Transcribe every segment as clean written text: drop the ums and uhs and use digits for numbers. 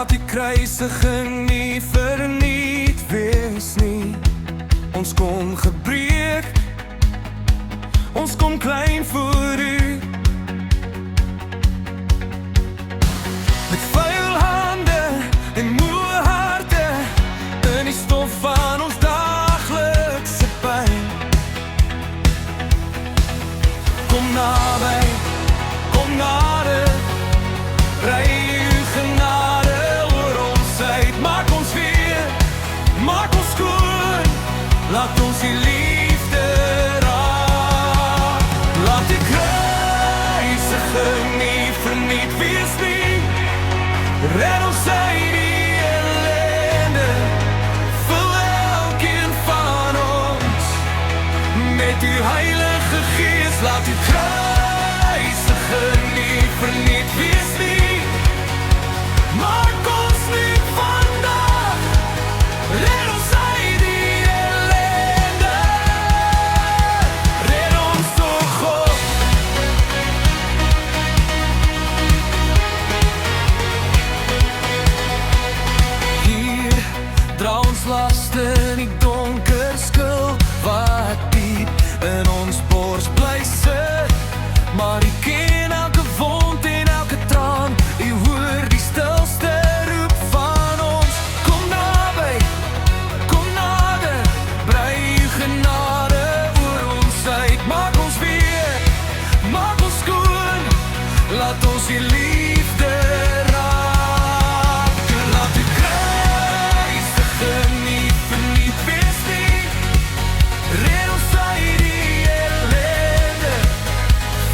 Laat die kruisiging nie verniet wees nie. Ons kom gebreek, ons kom klein voor U. Met vuil hande en moe harte, in die stof van ons daglikse pyn. Kom naby, kom nader, brei U genade oor ons uit. Maak ons weer, maak ons skoon, laat ons die liefde raak. Laat die kruisiging nie verniet wees nie. Red ons uit die ellende, vul elkeen van ons met U Heilige Gees. Laat die kruisiging nie verniet wees nie. Maak ons nuut vandag, red ons uit die ellende. Red ons, o God. Hier dra ons laste in die donker skuld wat diep in ons bors bly sit. Maar U ken elke wond en elke traan, U hoor die stilste roep van ons. Kom naby, kom nader, brei U genade oor ons uit. Maak ons weer, maak ons skoon, laat ons die liefde raak. Laat die kruisiging nie verniet wees nie. Red ons uit die ellende,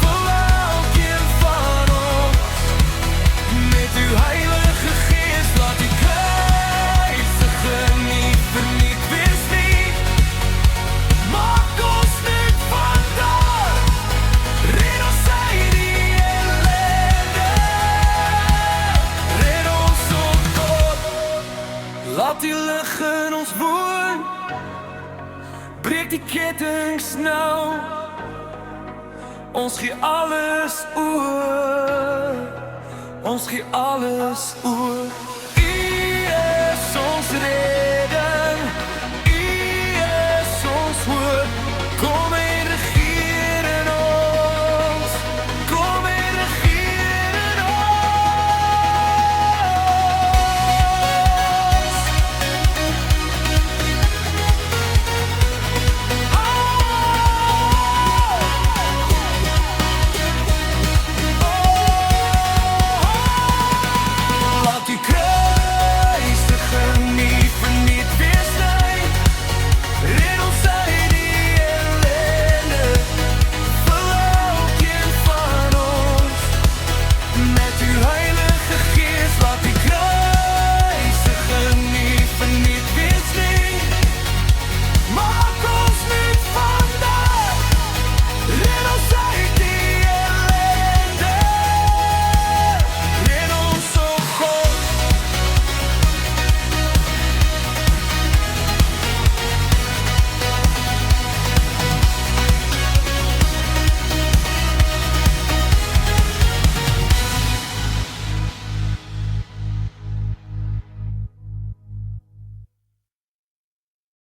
vul elkeen van ons met U Heilige Gees. Laat die kruisiging nie verniet wees nie. Maak ons nuut vandag, red ons uit die ellende. Red ons, o God. Laat die lig in ons woon, breek die kettinge nou. Ons gee alles oor, ons gee alles oor.